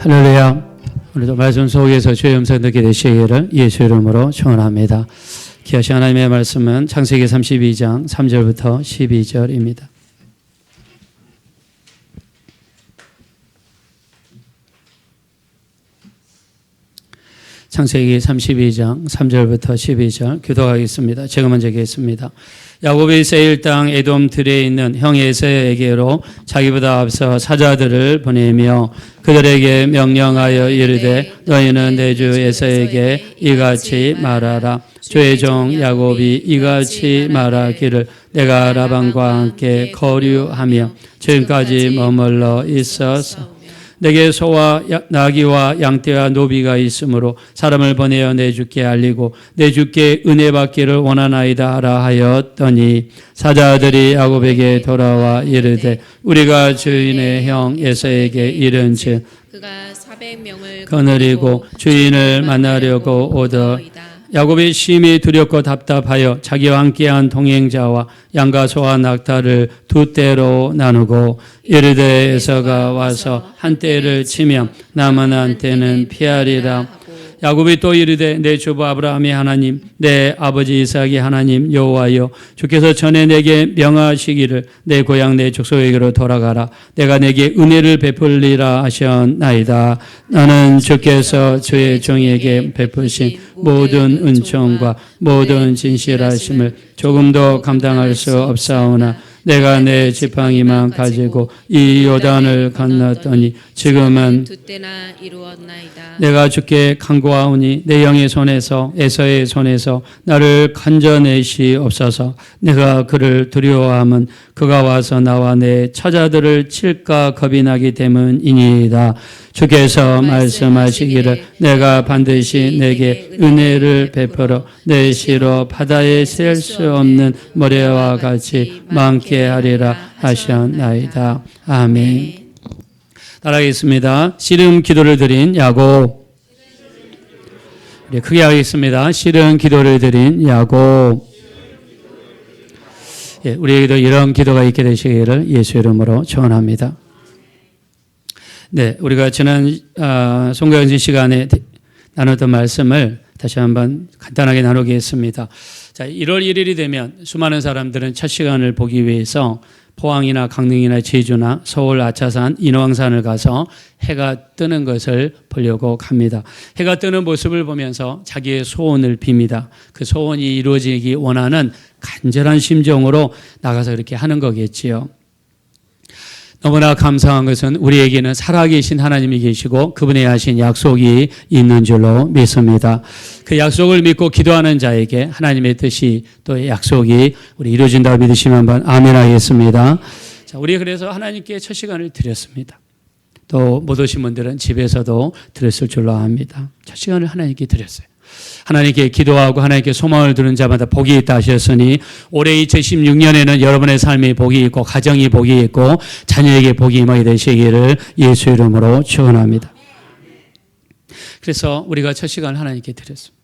할렐루야. 오늘도 말씀 속에서 주의 음성 듣게 되시기를 예수 이름으로 축원합니다. 기하신 하나님의 말씀은 창세기 32장 3절부터 12절입니다. 창세기 32장 3절부터 12절 교독하겠습니다. 제가 먼저 읽겠습니다. 야곱이 세일 땅 에돔 들에 있는 형 에서에게로 자기보다 앞서 사자들을 보내며 그들에게 명령하여 이르되 너희는 내 주 에서에게 이같이 말하라. 주의 종 야곱이 이같이 말하기를 내가 라반과 함께 거류하며 지금까지 머물러 있었어. 내게 소와 나귀와 양떼와 노비가 있으므로 사람을 보내어 내 주께 알리고 내 주께 은혜 받기를 원하나이다 하라 하였더니 사자들이 야곱에게 돌아와 이르되 우리가 주인의 형 에서에게 이른즉 그가 400명을 거느리고 주인을 만나려고 오더이다. 야곱이 심히 두렵고 답답하여 자기와 함께한 동행자와 양과 소와 낙타를 두 떼로 나누고 이르되 에서가 와서 한 떼를 치면 남은 한 떼는 피하리라. 야곱이 또 이르되 내 주부 아브라함의 하나님 내 아버지 이삭의 하나님 여호와여 주께서 전에 내게 명하시기를 내 고향 내 족속에게로 돌아가라. 내가 내게 은혜를 베풀리라 하셨나이다. 나는 주께서 주의 종에게 베푸신 모든 은총과 모든 진실하심을 조금도 감당할 수 없사오나 내가 내 지팡이만 가지고 이 요단을 건넜더니 지금은 두 때나 이루었나이다. 내가 주께 간구하오니 내 영의 손에서 에서의 손에서 나를 건져내시옵소서. 내가 그를 두려워함은 그가 와서 나와 내 처자들을 칠까 겁이 나기 때문이니이다. 주께서 말씀하시기를 내가 반드시 내게 은혜를 베풀어 내 시로 바다에 셀 수 없는 모래와 같이 많게 하리라 하셨나이다. 아멘. 따라하겠습니다. 씨름 기도를 드린 야곱. 네, 크게 하겠습니다. 씨름 기도를 드린 야곱. 예, 우리에게도 이런 기도가 있게 되시기를 예수 이름으로 축원합니다. 네, 우리가 지난 송가연신 시간에 나눴던 말씀을 다시 한번 간단하게 나누겠습니다. 자, 1월 1일이 되면 수많은 사람들은 첫 시간을 보기 위해서 포항이나 강릉이나 제주나 서울 아차산, 인왕산을 가서 해가 뜨는 것을 보려고 갑니다. 해가 뜨는 모습을 보면서 자기의 소원을 빕니다. 그 소원이 이루어지기 원하는 간절한 심정으로 나가서 그렇게 하는 거겠지요. 너무나 감사한 것은 우리에게는 살아계신 하나님이 계시고 그분의 하신 약속이 있는 줄로 믿습니다. 그 약속을 믿고 기도하는 자에게 하나님의 뜻이 또 약속이 우리 이루어진다고 믿으시면 한번 아멘 하겠습니다. 자, 우리 그래서 하나님께 첫 시간을 드렸습니다. 또 못 오신 분들은 집에서도 드렸을 줄로 압니다. 첫 시간을 하나님께 드렸어요. 하나님께 기도하고 하나님께 소망을 두는 자마다 복이 있다 하셨으니 올해 2016년에는 여러분의 삶이 복이 있고 가정이 복이 있고 자녀에게 복이 임하게 되시기를 예수 이름으로 축원합니다. 그래서 우리가 첫 시간을 하나님께 드렸습니다.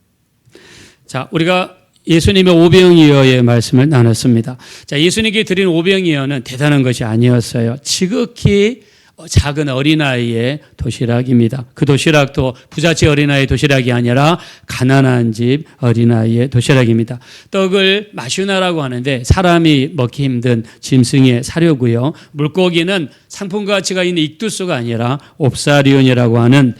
자, 우리가 예수님의 오병이어의 말씀을 나눴습니다. 자, 예수님께 드린 오병이어는 대단한 것이 아니었어요. 지극히 작은 어린아이의 도시락입니다. 그 도시락도 부잣집 어린아이의 도시락이 아니라 가난한 집 어린아이의 도시락입니다. 떡을 마슈나라고 하는데 사람이 먹기 힘든 짐승의 사료고요. 물고기는 상품 가치가 있는 익두스가 아니라 옵사리온이라고 하는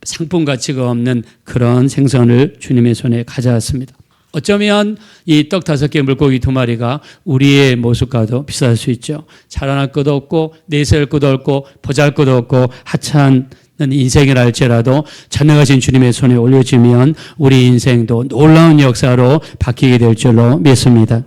상품 가치가 없는 그런 생선을 주님의 손에 가져왔습니다. 어쩌면 이 떡 5개 물고기 2마리가 우리의 모습과도 비슷할 수 있죠. 자라날 것도 없고 내세울 것도 없고 보잘 것도 없고 하찮은 인생이라 할지라도 전능하신 주님의 손에 올려지면 우리 인생도 놀라운 역사로 바뀌게 될 줄로 믿습니다.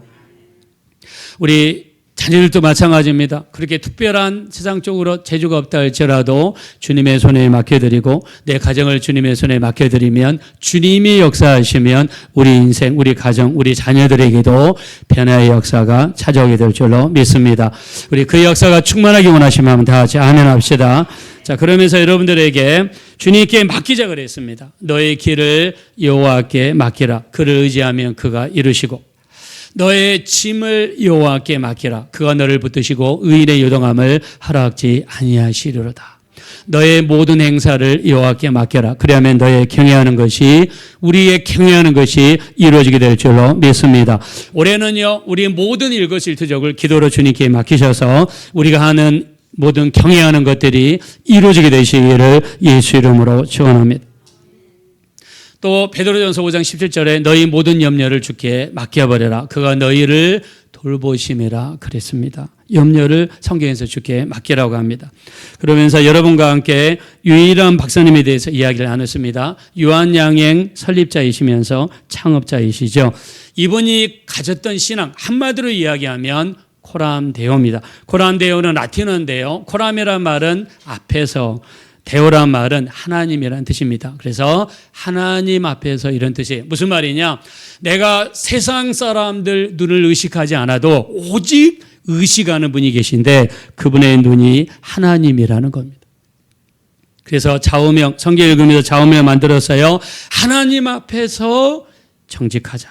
우리 자녀들도 마찬가지입니다. 그렇게 특별한 세상적으로 재주가 없다 할지라도 주님의 손에 맡겨드리고 내 가정을 주님의 손에 맡겨드리면 주님이 역사하시면 우리 인생, 우리 가정, 우리 자녀들에게도 변화의 역사가 찾아오게 될 줄로 믿습니다. 우리 그 역사가 충만하게 원하시면 다 같이 아멘 합시다. 자, 그러면서 여러분들에게 주님께 맡기자 그랬습니다. 너의 길을 여호와께 맡기라. 그를 의지하면 그가 이루시고 너의 짐을 여호와께 맡기라. 그가 너를 붙드시고 의인의 요동함을 허락지 아니하시리로다. 너의 모든 행사를 여호와께 맡겨라. 그리하면 너의 경외하는 것이 우리의 경외하는 것이 이루어지게 될 줄로 믿습니다. 올해는요 우리의 모든 일거수일투족을 기도로 주님께 맡기셔서 우리가 하는 모든 경외하는 것들이 이루어지게 되시기를 예수 이름으로 축원합니다. 또 베드로전서 5장 17절에 너희 모든 염려를 주께 맡겨버려라. 그가 너희를 돌보심이라 그랬습니다. 염려를 성경에서 주께 맡기라고 합니다. 그러면서 여러분과 함께 유일한 박사님에 대해서 이야기를 나눴습니다. 유한양행 설립자이시면서 창업자이시죠. 이분이 가졌던 신앙 한마디로 이야기하면 코람데오입니다. 코람데오는 라틴어인데요. 코람이란 말은 앞에서, 데오란 말은 하나님이라는 뜻입니다. 그래서 하나님 앞에서 이런 뜻이에요. 무슨 말이냐? 내가 세상 사람들 눈을 의식하지 않아도 오직 의식하는 분이 계신데 그분의 눈이 하나님이라는 겁니다. 그래서 좌우명, 성경 읽으면서 좌우명 만들었어요. 하나님 앞에서 정직하자.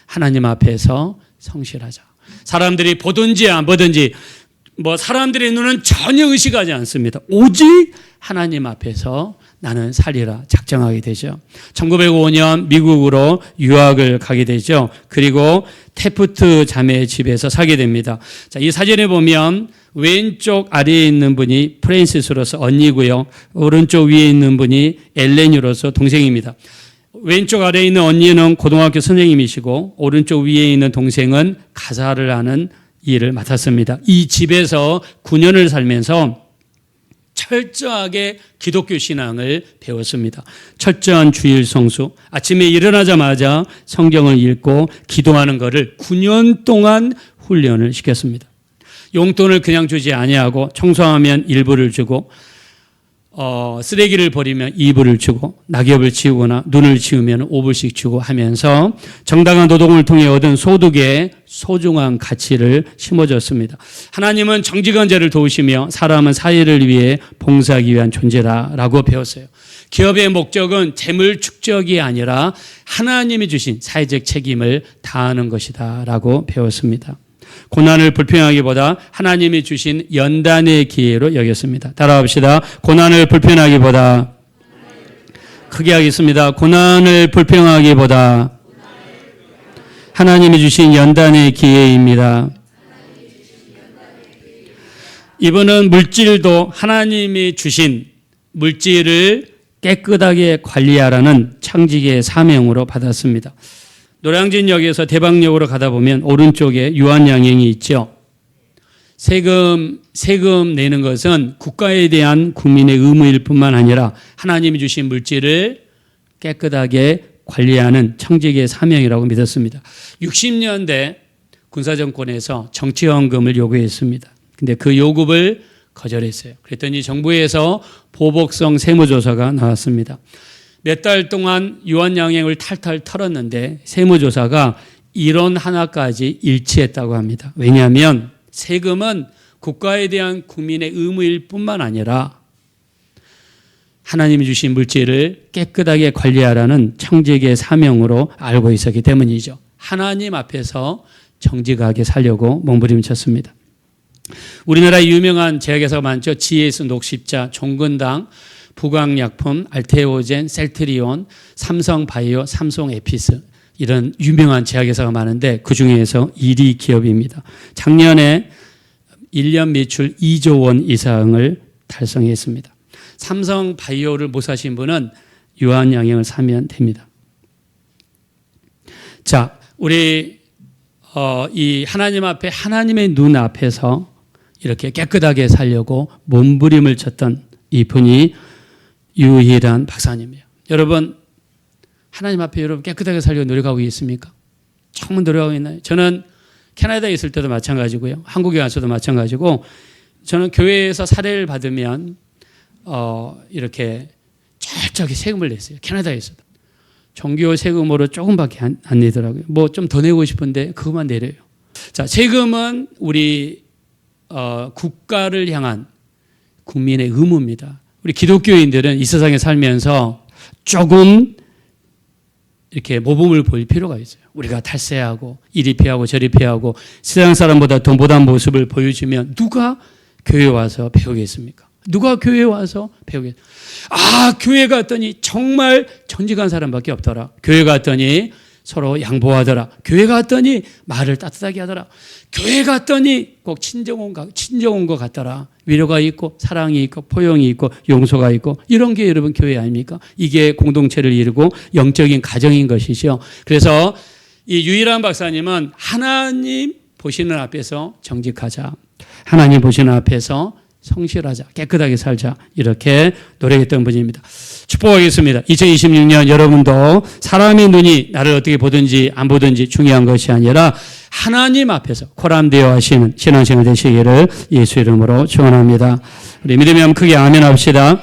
하나님 앞에서 성실하자. 사람들이 보든지 안 보든지 사람들의 눈은 전혀 의식하지 않습니다. 오직 하나님 앞에서 나는 살리라 작정하게 되죠. 1905년 미국으로 유학을 가게 되죠. 그리고 테프트 자매의 집에서 살게 됩니다. 자, 이 사진에 보면 왼쪽 아래에 있는 분이 프랜시스로서 언니고요. 오른쪽 위에 있는 분이 엘렌유로서 동생입니다. 왼쪽 아래에 있는 언니는 고등학교 선생님이시고 오른쪽 위에 있는 동생은 가사를 하는 일을 맡았습니다. 이 집에서 9년을 살면서 철저하게 기독교 신앙을 배웠습니다. 철저한 주일 성수, 아침에 일어나자마자 성경을 읽고 기도하는 것을 9년 동안 훈련을 시켰습니다. 용돈을 그냥 주지 아니하고 청소하면 일부를 주고 쓰레기를 버리면 2불을 주고 낙엽을 치우거나 눈을 치우면 5불씩 주고 하면서 정당한 노동을 통해 얻은 소득에 소중한 가치를 심어줬습니다. 하나님은 정직한 자를 도우시며 사람은 사회를 위해 봉사하기 위한 존재라고 배웠어요. 기업의 목적은 재물 축적이 아니라 하나님이 주신 사회적 책임을 다하는 것이다라고 배웠습니다. 고난을 불평하기보다 하나님이 주신 연단의 기회로 여겼습니다. 따라합시다. 고난을 불평하기보다, 크게 하겠습니다. 고난을 불평하기보다 하나님이 주신 연단의 기회입니다. 이분은 물질도 하나님이 주신 물질을 깨끗하게 관리하라는 창직의 사명으로 받았습니다. 노량진역에서 대방역으로 가다 보면 오른쪽에 유한양행이 있죠. 세금 내는 것은 국가에 대한 국민의 의무일 뿐만 아니라 하나님이 주신 물질을 깨끗하게 관리하는 청직의 사명이라고 믿었습니다. 60년대 군사정권에서 정치헌금을 요구했습니다. 근데 그 요구를 거절했어요. 그랬더니 정부에서 보복성 세무조사가 나왔습니다. 몇 달 동안 유한양행을 탈탈 털었는데 세무조사가 이론 하나까지 일치했다고 합니다. 왜냐하면 세금은 국가에 대한 국민의 의무일 뿐만 아니라 하나님이 주신 물질을 깨끗하게 관리하라는 청직의 사명으로 알고 있었기 때문이죠. 하나님 앞에서 정직하게 살려고 몸부림쳤습니다. 우리나라에 유명한 제약회사가 많죠. GS 녹십자, 종근당, 부광약품, 알테오젠, 셀트리온, 삼성바이오, 삼성에피스 이런 유명한 제약회사가 많은데 그중에서 1위 기업입니다. 작년에 1년 매출 2조 원 이상을 달성했습니다. 삼성바이오를 못 사신 분은 유한양행을 사면 됩니다. 자, 우리 이 하나님 앞에 하나님의 눈 앞에서 이렇게 깨끗하게 살려고 몸부림을 쳤던 이분이 유일한 박사님이에요. 여러분 하나님 앞에 여러분 깨끗하게 살려고 노력하고 있습니까? 정말 노력하고 있나요? 저는 캐나다에 있을 때도 마찬가지고요. 한국에 와서도 마찬가지고 저는 교회에서 사례를 받으면 이렇게 철저하게 세금을 냈어요. 캐나다에서도. 종교 세금으로 조금밖에 안 내더라고요. 뭐 좀 더 내고 싶은데 그것만 내려요. 자, 세금은 우리 국가를 향한 국민의 의무입니다. 우리 기독교인들은 이 세상에 살면서 조금 이렇게 모범을 보일 필요가 있어요. 우리가 탈세하고 이리 피하고 저리 피하고 세상 사람보다 더 못한 모습을 보여주면 누가 교회 와서 배우겠습니까? 누가 교회에 와서 배우겠어요? 교회 갔더니 정말 정직한 사람밖에 없더라. 교회 갔더니 서로 양보하더라. 교회 갔더니 말을 따뜻하게 하더라. 교회 갔더니 꼭 친정 온 것 같더라. 위로가 있고 사랑이 있고 포용이 있고 용서가 있고 이런 게 여러분 교회 아닙니까? 이게 공동체를 이루고 영적인 가정인 것이죠. 그래서 이 유일한 박사님은 하나님 보시는 앞에서 정직하자. 하나님 보시는 앞에서 성실하자. 깨끗하게 살자. 이렇게 노력했던 분입니다. 축복하겠습니다. 2026년 여러분도 사람의 눈이 나를 어떻게 보든지 안 보든지 중요한 것이 아니라 하나님 앞에서 코람되어 하시는 신앙생활 되시기를 예수 이름으로 축원합니다. 우리 믿으면 크게 아멘 합시다.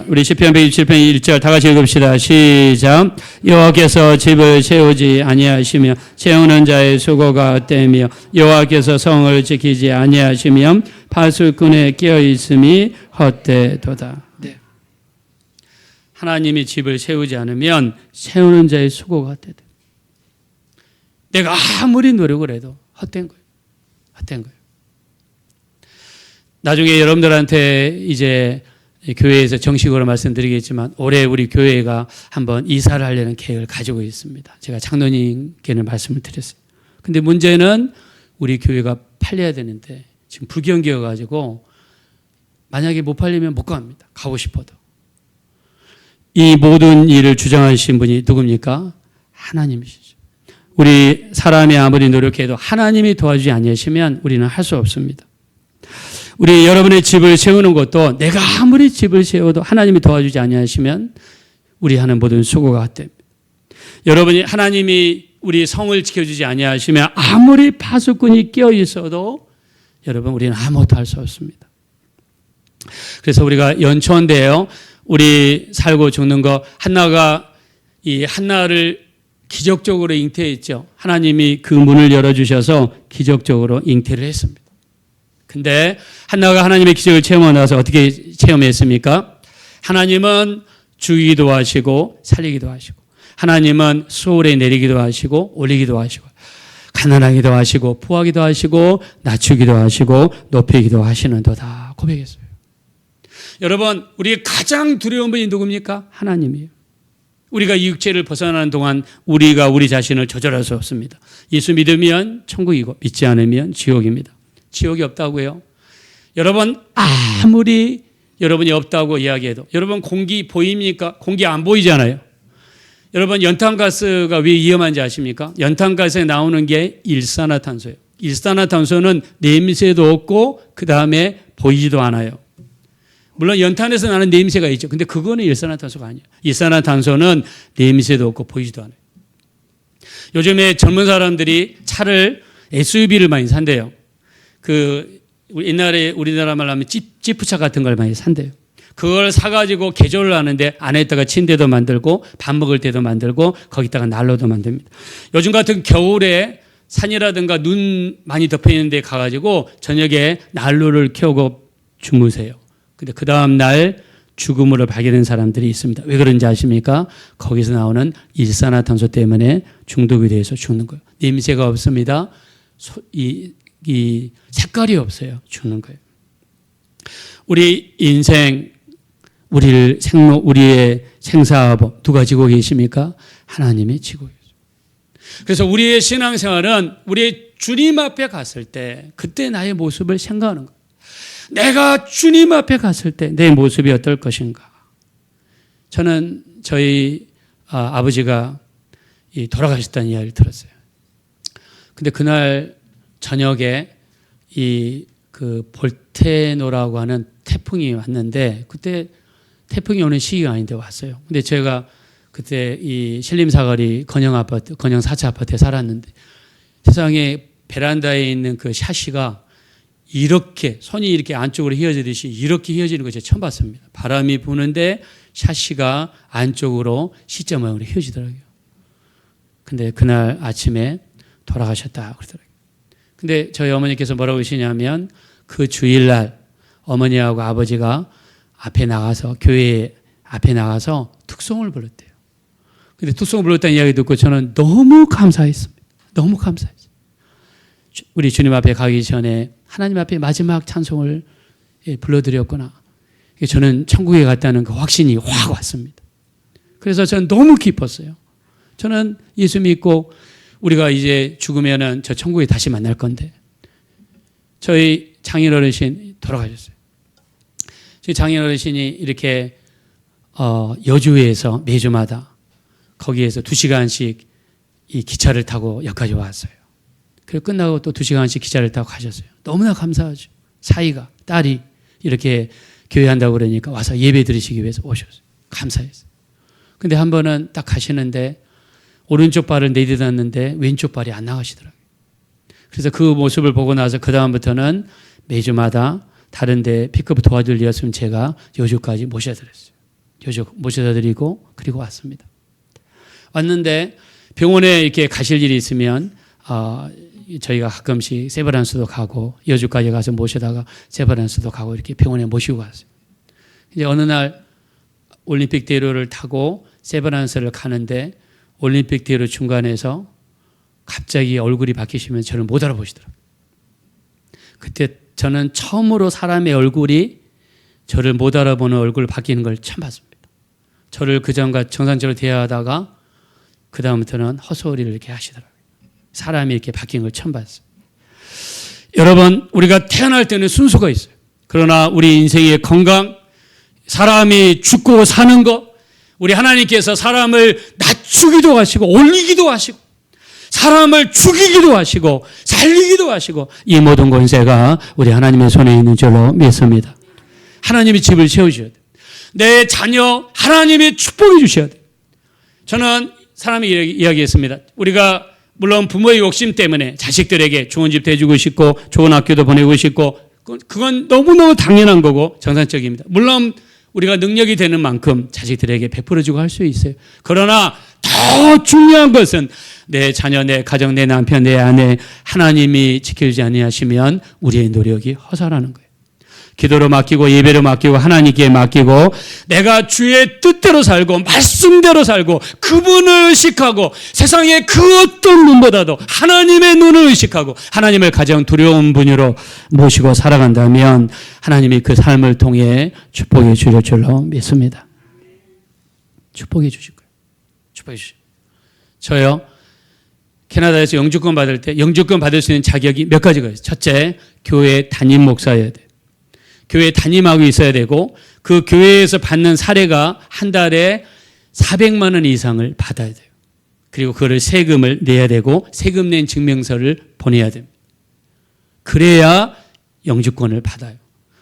우리 시편 127편 1절 다 같이 읽읍시다. 시작. 여호와께서 집을 세우지 아니하시며 세우는 자의 수고가 헛되며 여호와께서 성을 지키지 아니하시며 파수꾼에 끼어 있음이 헛되도다. 네. 하나님이 집을 세우지 않으면 세우는 자의 수고가 헛되다. 내가 아무리 노력을 해도 헛된 거예요. 헛된 거예요. 나중에 여러분들한테 이제 교회에서 정식으로 말씀드리겠지만 올해 우리 교회가 한번 이사를 하려는 계획을 가지고 있습니다. 제가 장로님께는 말씀을 드렸어요. 근데 문제는 우리 교회가 팔려야 되는데 지금 불경기여 가지고 만약에 못 팔리면 못 갑니다. 가고 싶어도. 이 모든 일을 주장하신 분이 누굽니까? 하나님이시죠. 우리 사람이 아무리 노력해도 하나님이 도와주지 아니하시면 우리는 할 수 없습니다. 우리 여러분의 집을 세우는 것도 내가 아무리 집을 세워도 하나님이 도와주지 아니하시면 우리 하는 모든 수고가 헛됩니다. 여러분이 하나님이 우리 성을 지켜주지 아니하시면 아무리 파수꾼이 끼어 있어도 여러분 우리는 아무것도 할 수 없습니다. 그래서 우리가 연초인데요. 우리 살고 죽는 거 한나가 이 한나를 기적적으로 잉태했죠. 하나님이 그 문을 열어주셔서 기적적으로 잉태를 했습니다. 근데 한나가 하나님의 기적을 체험하고 나서 어떻게 체험했습니까? 하나님은 죽이기도 하시고 살리기도 하시고 하나님은 수월에 내리기도 하시고 올리기도 하시고 가난하기도 하시고 부하기도 하시고 낮추기도 하시고 높이기도 하시는도다 고백했어요. 여러분 우리의 가장 두려운 분이 누굽니까? 하나님이에요. 우리가 이 육체를 벗어나는 동안 우리가 우리 자신을 조절할 수 없습니다. 예수 믿으면 천국이고 믿지 않으면 지옥입니다. 지옥이 없다고요? 여러분 아무리 여러분이 없다고 이야기해도 여러분 공기 보입니까? 공기 안 보이잖아요. 여러분 연탄가스가 왜 위험한지 아십니까? 연탄가스에 나오는 게 일산화탄소예요. 일산화탄소는 냄새도 없고 그 다음에 보이지도 않아요. 물론 연탄에서 나는 냄새가 있죠. 근데 그거는 일산화탄소가 아니에요. 일산화탄소는 냄새도 없고 보이지도 않아요. 요즘에 젊은 사람들이 차를 SUV를 많이 산대요. 그 옛날에 우리나라 말로 하면 지프차 같은 걸 많이 산대요. 그걸 사가지고 개조를 하는데 안에다가 침대도 만들고 밥 먹을 때도 만들고 거기다가 난로도 만듭니다. 요즘 같은 겨울에 산이라든가 눈 많이 덮여 있는 데 가가지고 저녁에 난로를 켜고 주무세요. 근데 그 다음 날 죽음으로 발견된 사람들이 있습니다. 왜 그런지 아십니까? 거기서 나오는 일산화탄소 때문에 중독이 돼서 죽는 거예요. 냄새가 없습니다. 이 색깔이 없어요. 죽는 거예요. 우리 인생, 우리의 생사법 누가 지고 계십니까? 하나님이 지고 계세요. 그래서 우리의 신앙생활은 우리의 주님 앞에 갔을 때 그때 나의 모습을 생각하는 거예요. 내가 주님 앞에 갔을 때 내 모습이 어떨 것인가. 저는 저희 아버지가 돌아가셨다는 이야기를 들었어요. 근데 그날 저녁에 그 볼테노라고 하는 태풍이 왔는데 그때 태풍이 오는 시기가 아닌데 왔어요. 근데 제가 그때 이 신림사거리 건영 4차 아파트에 살았는데 세상에 베란다에 있는 그 샤시가 이렇게 손이 이렇게 안쪽으로 휘어지듯이 이렇게 휘어지는 걸 제가 처음 봤습니다. 바람이 부는데 샤시가 안쪽으로 C자 모양으로 휘어지더라고요. 근데 그날 아침에 돌아가셨다 그러더라고요. 근데 저희 어머니께서 뭐라고 하시냐면 그 주일날 어머니하고 아버지가 앞에 나가서 교회 앞에 나가서 특송을 불렀대요. 근데 특송을 불렀다는 이야기 듣고 저는 너무 감사했습니다. 너무 감사했어요. 우리 주님 앞에 가기 전에 하나님 앞에 마지막 찬송을 불러드렸구나. 저는 천국에 갔다는 그 확신이 확 왔습니다. 그래서 저는 너무 기뻤어요. 저는 예수 믿고 우리가 이제 죽으면은 저 천국에 다시 만날 건데, 저희 장인 어르신 돌아가셨어요. 저희 장인 어르신이 이렇게 여주에서 매주마다 거기에서 2시간씩 이 기차를 타고 여기까지 왔어요. 그리고 끝나고 또 2시간씩 기차를 타고 가셨어요. 너무나 감사하죠. 사이가, 딸이 이렇게 교회 한다고 그러니까 와서 예배 드리시기 위해서 오셨어요. 감사했어요. 근데 한 번은 딱 가시는데 오른쪽 발을 내딛었는데 왼쪽 발이 안 나가시더라고요. 그래서 그 모습을 보고 나서 그 다음부터는 매주마다 다른 데 픽업 도와줄 일이었으면 제가 여주까지 모셔드렸어요. 여주 모셔다 드리고 그리고 왔습니다. 왔는데 병원에 이렇게 가실 일이 있으면 저희가 가끔씩 세브란스도 가고 여주까지 가서 모시다가 세브란스도 가고 이렇게 병원에 모시고 갔어요. 이제 어느 날 올림픽 대로를 타고 세브란스를 가는데 올림픽 대로 중간에서 갑자기 얼굴이 바뀌시면 저를 못 알아보시더라고요. 그때 저는 처음으로 사람의 얼굴이 저를 못 알아보는 얼굴 바뀌는 걸 처음 봤습니다. 저를 그전과 정상적으로 대화하다가 그 다음부터는 헛소리를 이렇게 하시더라고요. 사람이 이렇게 바뀐 걸 처음 봤어요. 여러분, 우리가 태어날 때는 순서가 있어요. 그러나 우리 인생의 건강, 사람이 죽고 사는 것, 우리 하나님께서 사람을 낮추기도 하시고 올리기도 하시고 사람을 죽이기도 하시고 살리기도 하시고 이 모든 권세가 우리 하나님의 손에 있는 줄로 믿습니다. 하나님이 집을 세우셔야 돼요. 내 자녀 하나님이 축복해 주셔야 돼요. 저는 사람이 이야기했습니다. 우리가 물론 부모의 욕심 때문에 자식들에게 좋은 집 대주고 싶고 좋은 학교도 보내고 싶고 그건 너무너무 당연한 거고 정상적입니다. 물론 우리가 능력이 되는 만큼 자식들에게 베풀어주고 할 수 있어요. 그러나 더 중요한 것은 내 자녀, 내 가정, 내 남편, 내 아내 하나님이 지키지 아니하시면 우리의 노력이 허사라는 거예요. 기도로 맡기고 예배로 맡기고 하나님께 맡기고 내가 주의 뜻대로 살고 말씀대로 살고 그분을 의식하고 세상의 그 어떤 눈보다도 하나님의 눈을 의식하고 하나님을 가장 두려운 분으로 모시고 살아간다면 하나님이 그 삶을 통해 축복해 주실 줄로 믿습니다. 축복해 주실 거예요. 축복해 주실 거예요. 저요 캐나다에서 영주권 받을 때 영주권 받을 수 있는 자격이 몇 가지가 있어요. 첫째, 교회 담임 목사여야 돼요. 교회 담임하고 있어야 되고 그 교회에서 받는 사례가 한 달에 400만 원 이상을 받아야 돼요. 그리고 그거를 세금을 내야 되고 세금 낸 증명서를 보내야 됩니다. 그래야 영주권을 받아요.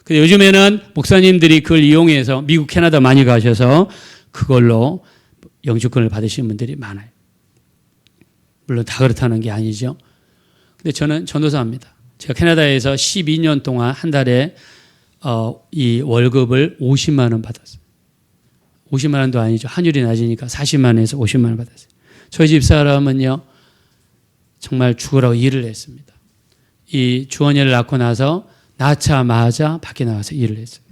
근데 요즘에는 목사님들이 그걸 이용해서 미국, 캐나다 많이 가셔서 그걸로 영주권을 받으시는 분들이 많아요. 물론 다 그렇다는 게 아니죠. 근데 저는 전도사입니다. 제가 캐나다에서 12년 동안 한 달에 이 월급을 50만 원 받았어요. 50만 원도 아니죠. 환율이 낮으니까 40만 원에서 50만 원 받았어요. 저희 집 사람은요, 정말 죽으라고 일을 했습니다. 이 주원이를 낳고 나서 낳자마자 밖에 나가서 일을 했어요.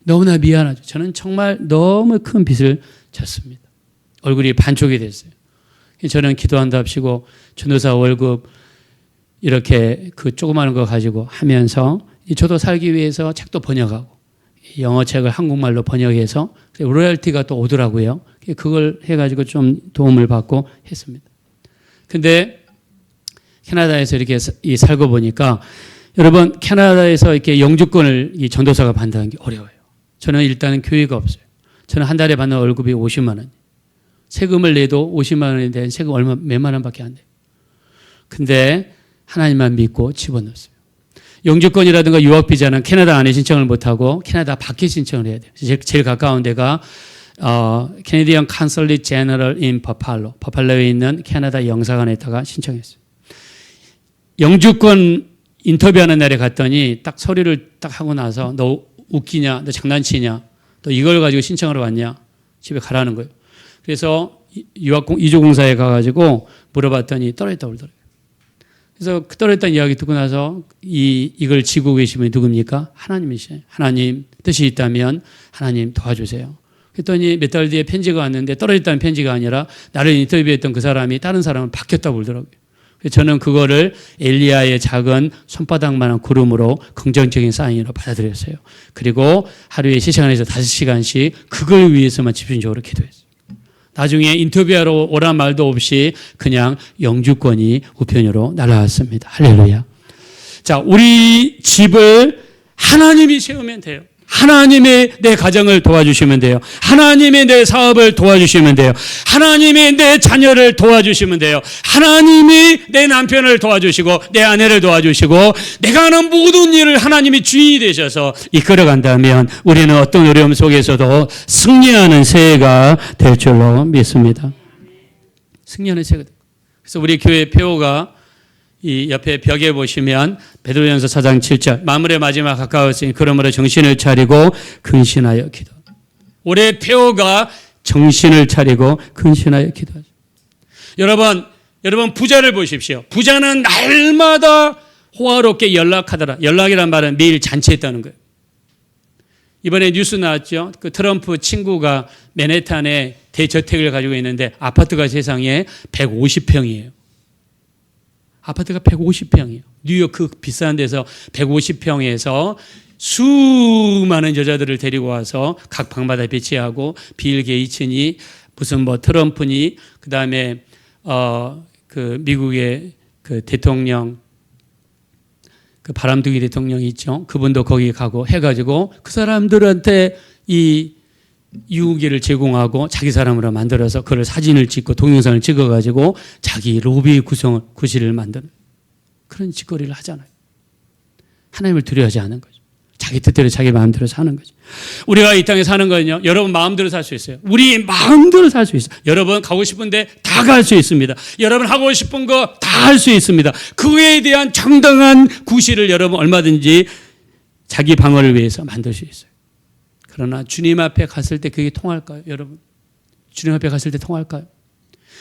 너무나 미안하죠. 저는 정말 너무 큰 빚을 졌습니다. 얼굴이 반쪽이 됐어요. 저는 기도한답시고 전도사 월급 이렇게 그 조그마한 거 가지고 하면서 저도 살기 위해서 책도 번역하고 영어 책을 한국말로 번역해서 로열티가 또 오더라고요. 그걸 해가지고 좀 도움을 받고 했습니다. 근데 캐나다에서 이렇게 살고 보니까 여러분 캐나다에서 이렇게 영주권을 이 전도사가 받는 게 어려워요. 저는 일단은 교회가 없어요. 저는 한 달에 받는 월급이 50만 원. 세금을 내도 50만 원에 대한 세금 몇만 원밖에 안 돼요. 근데 하나님만 믿고 집어넣었어요. 영주권이라든가 유학비자는 캐나다 안에 신청을 못하고 캐나다 밖에 신청을 해야 돼요. 제일 가까운 데가 캐네디언 컨설릿 제너럴 인 버팔로에 있는 캐나다 영사관에다가 신청했어요. 영주권 인터뷰하는 날에 갔더니 딱 서류를 딱 하고 나서 너 웃기냐, 너 장난치냐, 너 이걸 가지고 신청하러 왔냐, 집에 가라는 거예요. 그래서 이주공사에 가가지고 물어봤더니 떨어졌다고 그러더라고요. 그래서 그 떨어졌다는 이야기 듣고 나서 이걸 지고 계신 분이 누굽니까? 하나님이시죠. 하나님 뜻이 있다면 하나님 도와주세요. 그랬더니 몇 달 뒤에 편지가 왔는데 떨어졌다는 편지가 아니라 나를 인터뷰했던 그 사람이 다른 사람을 바뀌었다고 그러더라고요. 저는 그거를 엘리야의 작은 손바닥만한 구름으로 긍정적인 사인으로 받아들였어요. 그리고 하루에 3시간에서 5시간씩 그걸 위해서만 집중적으로 기도했어요. 나중에 인터뷰하러 오란 말도 없이 그냥 영주권이 우편으로 날아왔습니다. 할렐루야. 자, 우리 집을 하나님이 세우면 돼요. 하나님이 내 가정을 도와주시면 돼요. 하나님이 내 사업을 도와주시면 돼요. 하나님이 내 자녀를 도와주시면 돼요. 하나님이 내 남편을 도와주시고 내 아내를 도와주시고 내가 하는 모든 일을 하나님이 주인이 되셔서 이끌어간다면 우리는 어떤 어려움 속에서도 승리하는 새해가 될 줄로 믿습니다. 승리하는 새해가. 그래서 우리 교회 표어가 이 옆에 벽에 보시면 베드로전서 4장 7절 만물의 마지막 가까웠으니 그러므로 정신을 차리고 근신하여 기도. 올해 표어가 정신을 차리고 근신하여 기도하죠. 여러분 부자를 보십시오. 부자는 날마다 호화롭게 연락하더라. 연락이란 말은 매일 잔치했다는 거예요. 이번에 뉴스 나왔죠. 그 트럼프 친구가 맨해튼에 대저택을 가지고 있는데 아파트가 세상에 150평이에요. 아파트가 150평이에요. 뉴욕 그 비싼 데서 150평에서 수많은 여자들을 데리고 와서 각 방마다 배치하고 빌 게이츠니 무슨 뭐 트럼프니 그다음에 그 미국의 그 대통령 그 바람둥이 대통령이 있죠. 그분도 거기 가고 해가지고 그 사람들한테 이 유기를 제공하고 자기 사람으로 만들어서 그걸 사진을 찍고 동영상을 찍어가지고 자기 로비 구실을 만드는 그런 짓거리를 하잖아요. 하나님을 두려워하지 않은 거죠. 자기 뜻대로 자기 마음대로 사는 거죠. 우리가 이 땅에 사는 거는요. 여러분 마음대로 살 수 있어요. 우리 마음대로 살 수 있어요. 여러분 가고 싶은데 다 갈 수 있습니다. 여러분 하고 싶은 거 다 할 수 있습니다. 그에 대한 정당한 구실을 여러분 얼마든지 자기 방어를 위해서 만들 수 있어요. 그러나 주님 앞에 갔을 때 그게 통할까요, 여러분? 주님 앞에 갔을 때 통할까요?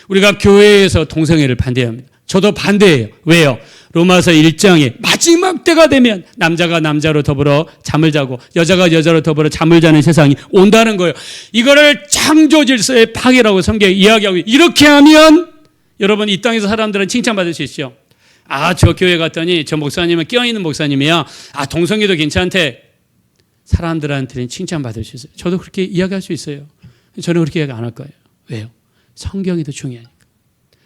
우리가 교회에서 동성애를 반대합니다. 저도 반대해요. 왜요? 로마서 1장에 마지막 때가 되면 남자가 남자로 더불어 잠을 자고 여자가 여자로 더불어 잠을 자는 세상이 온다는 거예요. 이거를 창조 질서의 파괴라고 성경이 이야기하고 이렇게 하면 여러분 이 땅에서 사람들은 칭찬받을 수 있죠. 아, 저 교회 갔더니 저 목사님은 끼어있는 목사님이야. 아, 동성애도 괜찮대. 사람들한테는 칭찬받을 수 있어요. 저도 그렇게 이야기할 수 있어요. 저는 그렇게 이야기 안 할 거예요. 왜요? 성경이 더 중요하니까.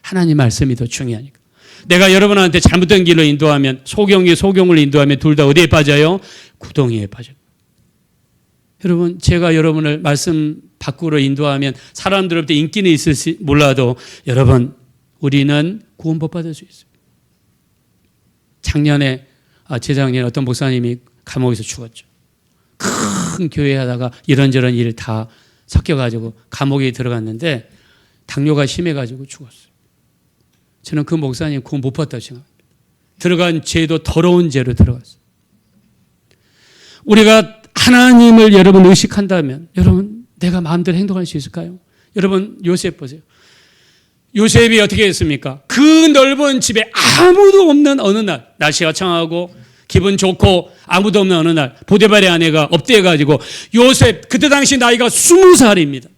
하나님 말씀이 더 중요하니까. 내가 여러분한테 잘못된 길로 인도하면 소경을 인도하면 둘 다 어디에 빠져요? 구덩이에 빠져요. 여러분 제가 여러분을 말씀 밖으로 인도하면 사람들한테 인기는 있을지 몰라도 여러분 우리는 구원 못 받을 수 있어요. 재작년에 어떤 목사님이 감옥에서 죽었죠. 큰 교회 하다가 이런저런 일 다 섞여가지고 감옥에 들어갔는데 당뇨가 심해가지고 죽었어요. 저는 그 목사님 구원 못 받다고 생각합니다. 들어간 죄도 더러운 죄로 들어갔어요. 우리가 하나님을 여러분 의식한다면 여러분 내가 마음대로 행동할 수 있을까요? 여러분 요셉 보세요. 요셉이 어떻게 했습니까? 그 넓은 집에 아무도 없는 어느 날 날씨가 청하고 기분 좋고 아무도 없는 어느 날 보디발의 아내가 업대해가지고 요셉 그때 당시 나이가 20살입니다.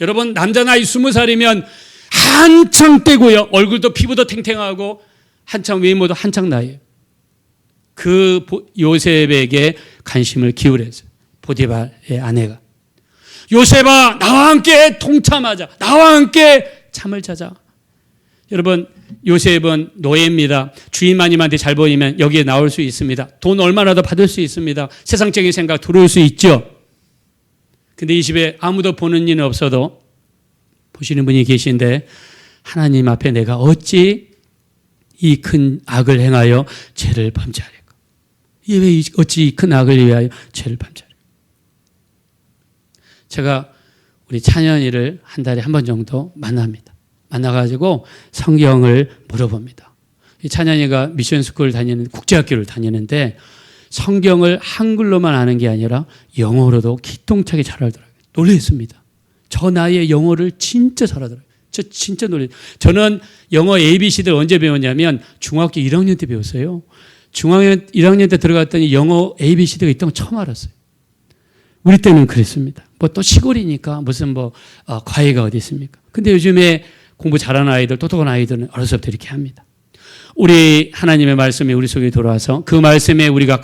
여러분 남자 나이 20살이면 한창 때고요. 얼굴도 피부도 탱탱하고 한창 외모도 한창 나이에요. 그 요셉에게 관심을 기울였어요. 보디발의 아내가. 요셉아 나와 함께 동참하자. 나와 함께 잠을 자자. 여러분 요셉은 노예입니다. 주인마님한테 잘 보이면 여기에 나올 수 있습니다. 돈 얼마나 더 받을 수 있습니다. 세상적인 생각 들어올 수 있죠. 근데 이 집에 아무도 보는 일은 없어도 보시는 분이 계신데 하나님 앞에 내가 어찌 이 큰 악을 행하여 죄를 범죄하리까? 어찌 이 큰 악을 위하여 죄를 범죄하리까? 제가 우리 찬현이를 한 달에 한 번 정도 만납니다. 만나가지고 성경을 물어봅니다. 이 찬현이가 미션스쿨을 다니는 국제학교를 다니는데 성경을 한글로만 아는 게 아니라 영어로도 기똥차게 잘 알더라고요. 놀랐습니다. 저 나이에 영어를 진짜 잘하더라고요. 저 진짜 놀랐어요. 저는 영어 ABC들 언제 배웠냐면 중학교 1학년 때 배웠어요. 중학교 1학년 때 들어갔더니 영어 ABCD가 있다는 걸 처음 알았어요. 우리 때는 그랬습니다. 뭐 또 시골이니까 무슨 과외가 어디 있습니까? 근데 요즘에 공부 잘하는 아이들, 똑똑한 아이들은 어려서부터 이렇게 합니다. 우리 하나님의 말씀이 우리 속에 들어와서 그 말씀에 우리가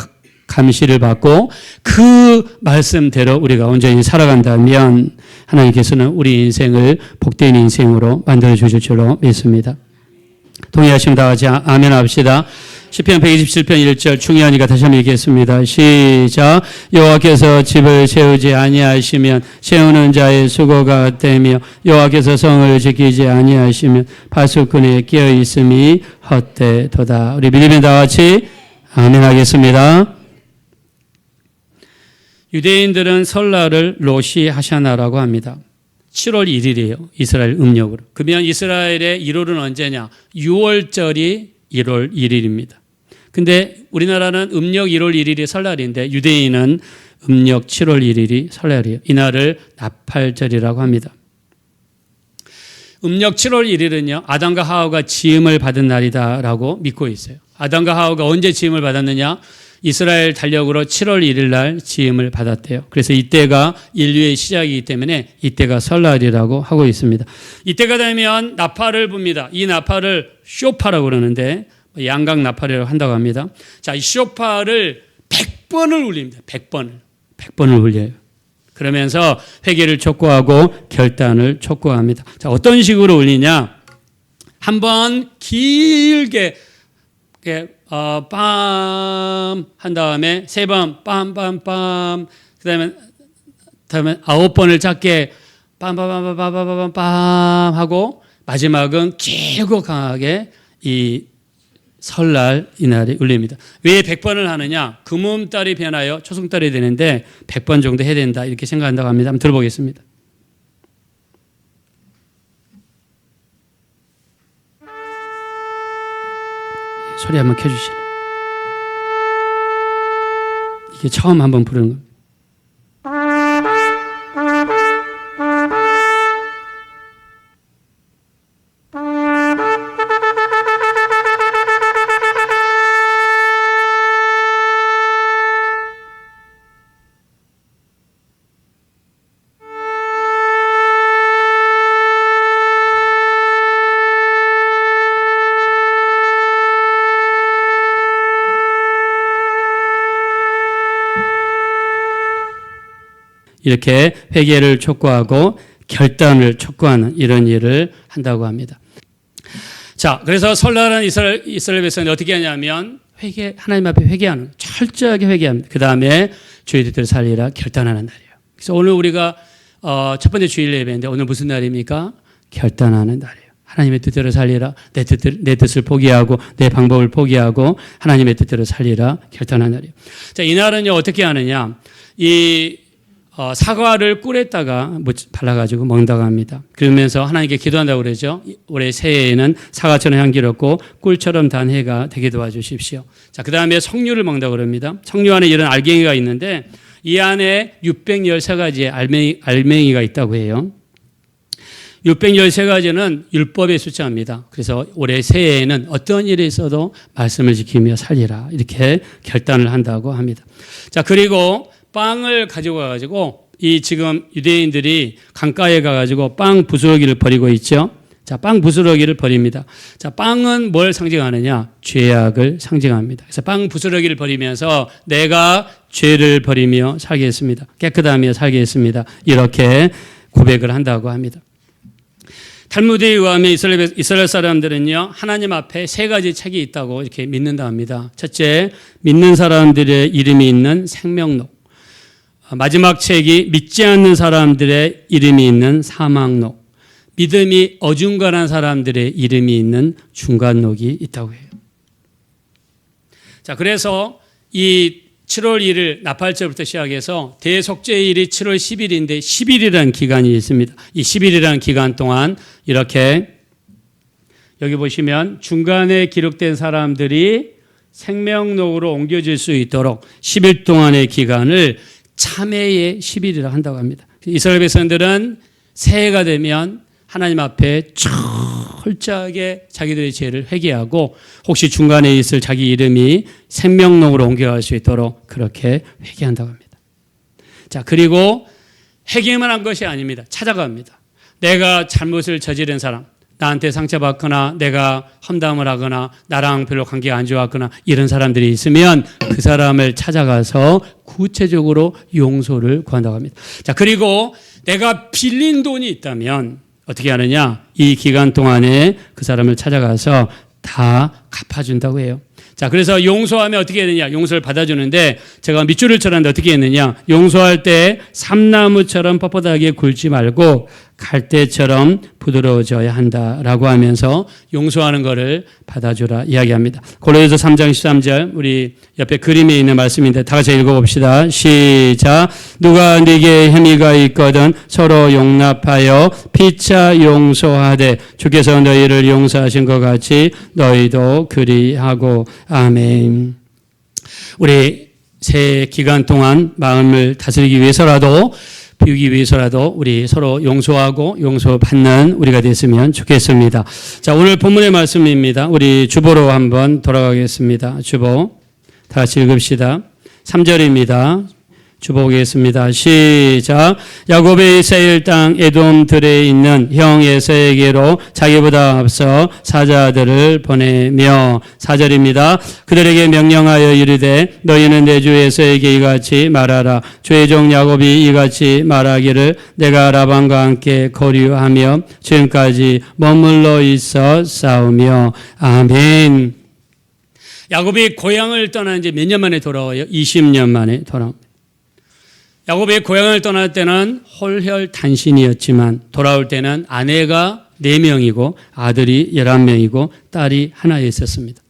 감시를 받고 그 말씀대로 우리가 온전히 살아간다면 하나님께서는 우리 인생을 복된 인생으로 만들어 주실 줄로 믿습니다. 동의하시면 다 같이 아멘 합시다. 시편 127편 1절 중요하니까 다시 한번 읽겠습니다. 시작. 여호와께서 집을 세우지 아니하시면 세우는 자의 수고가 되며 여호와께서 성을 지키지 아니하시면 파수꾼의 끼어 있음이 헛되도다. 우리 믿으면 다 같이 아멘 하겠습니다. 유대인들은 설날을 로시 하샤나라고 합니다. 7월 1일이에요. 이스라엘 음력으로. 그러면 이스라엘의 1월은 언제냐? 6월절이 1월 1일입니다. 근데 우리나라는 음력 1월 1일이 설날인데 유대인은 음력 7월 1일이 설날이에요. 이날을 나팔절이라고 합니다. 음력 7월 1일은요. 아담과 하와가 지음을 받은 날이다라고 믿고 있어요. 아담과 하와가 언제 지음을 받았느냐? 이스라엘 달력으로 7월 1일 날 지음을 받았대요. 그래서 이때가 인류의 시작이기 때문에 이때가 설날이라고 하고 있습니다. 이때가 되면 나팔을 붑니다. 이 나팔을 쇼파라고 그러는데 양각 나팔이라고 한다고 합니다. 자, 이 쇼파를 100번을 울립니다. 100번을 울려요. 그러면서 회개를 촉구하고 결단을 촉구합니다. 자, 어떤 식으로 울리냐? 한번 길게 빰 한 다음에 3번 빰빰빰 그다음에 9번을 짧게 빰빰빰빰빰빰빰 하고 마지막은 길고 강하게 이 설날 이날이 울립니다. 왜 100번을 하느냐? 금음달이 변하여 초승달이 되는데 100번 정도 해야 된다 이렇게 생각한다고 합니다. 한번 들어보겠습니다. 소리 한번 켜주실래요? 이게 처음 한번 부르는 겁니다. 이렇게 회개를 촉구하고 결단을 촉구하는 이런 일을 한다고 합니다. 자, 그래서 설날은 이스라엘 백성이 어떻게 하냐면 하나님 앞에 회개하는, 철저하게 회개합니다. 그 다음에 주의 뜻대로 살리라 결단하는 날이에요. 그래서 오늘 우리가 첫 번째 주일 예배인데 오늘 무슨 날입니까? 결단하는 날이에요. 하나님의 뜻대로 살리라. 내 뜻을 포기하고 내 방법을 포기하고 하나님의 뜻대로 살리라 결단하는 날이에요. 자, 이 날은요 어떻게 하느냐? 사과를 꿀에다가 발라가지고 먹는다고 합니다. 그러면서 하나님께 기도한다고 그러죠. 올해 새해에는 사과처럼 향기롭고 꿀처럼 단 해가 되게 도와주십시오. 자, 그 다음에 석류를 먹는다고 그럽니다. 석류 안에 이런 알갱이가 있는데 이 안에 613가지의 알맹이가 있다고 해요. 613가지는 율법의 숫자입니다. 그래서 올해 새해에는 어떤 일이 있어도 말씀을 지키며 살리라 이렇게 결단을 한다고 합니다. 자, 그리고 빵을 가지고 가가지고 이 지금 유대인들이 강가에 가가지고 빵 부스러기를 버리고 있죠. 자, 빵 부스러기를 버립니다. 자, 빵은 뭘 상징하느냐? 죄악을 상징합니다. 그래서 빵 부스러기를 버리면서 내가 죄를 버리며 살겠습니다. 깨끗하며 살겠습니다. 이렇게 고백을 한다고 합니다. 탈무드에 의하면 이스라엘 사람들은요, 하나님 앞에 3가지 책이 있다고 이렇게 믿는다 합니다. 첫째, 믿는 사람들의 이름이 있는 생명록. 마지막 책이 믿지 않는 사람들의 이름이 있는 사망록. 믿음이 어중간한 사람들의 이름이 있는 중간록이 있다고 해요. 자, 그래서 이 7월 1일 나팔절부터 시작해서 대속죄일이 7월 10일인데 10일이라는 기간이 있습니다. 이 10일이라는 기간 동안 이렇게 여기 보시면 중간에 기록된 사람들이 생명록으로 옮겨질 수 있도록 10일 동안의 기간을 참회의 10일이라 한다고 합니다. 이스라엘 백성들은 새해가 되면 하나님 앞에 철저하게 자기들의 죄를 회개하고 혹시 중간에 있을 자기 이름이 생명록으로 옮겨갈 수 있도록 그렇게 회개한다고 합니다. 자, 그리고 회개만 한 것이 아닙니다. 찾아갑니다. 내가 잘못을 저지른 사람, 나한테 상처받거나 내가 험담을 하거나 나랑 별로 관계가 안 좋았거나 이런 사람들이 있으면 그 사람을 찾아가서 구체적으로 용서를 구한다고 합니다. 자, 그리고 내가 빌린 돈이 있다면 어떻게 하느냐? 이 기간 동안에 그 사람을 찾아가서 다 갚아준다고 해요. 자, 그래서 용서하면 어떻게 해야 되냐? 용서를 받아주는데 제가 밑줄을 쳐놨는데 어떻게 했느냐? 용서할 때 삼나무처럼 뻣뻣하게 굴지 말고 갈대처럼 부드러워져야 한다라고 하면서 용서하는 것을 받아주라 이야기합니다. 고린도서 3장 13절 우리 옆에 그림에 있는 말씀인데 다 같이 읽어봅시다. 시작. 누가 네게 혐의가 있거든 서로 용납하여 피차 용서하되 주께서 너희를 용서하신 것 같이 너희도 그리하고. 아멘. 우리 새 기간 동안 마음을 다스리기 위해서라도 비우기 위해서라도 우리 서로 용서하고 용서받는 우리가 됐으면 좋겠습니다. 자, 오늘 본문의 말씀입니다. 우리 주보로 한번 돌아가겠습니다. 주보 다 같이 읽읍시다. 3절입니다. 주보 보겠습니다. 시작. 야곱의 세일 땅 에돔들에 있는 형 에서에게로 자기보다 앞서 사자들을 보내며 4절입니다. 그들에게 명령하여 이르되 너희는 내 주 에서에게 이같이 말하라. 주의 종 야곱이 이같이 말하기를 내가 라반과 함께 거류하며 지금까지 머물러 있어 싸우며. 아멘. 야곱이 고향을 떠난 지 몇 년 만에 돌아와요? 20년 만에 돌아옵니다. 야곱이 고향을 떠날 때는 홀혈단신이었지만 돌아올 때는 아내가 4명이고 아들이 11명이고 딸이 하나 있었습니다.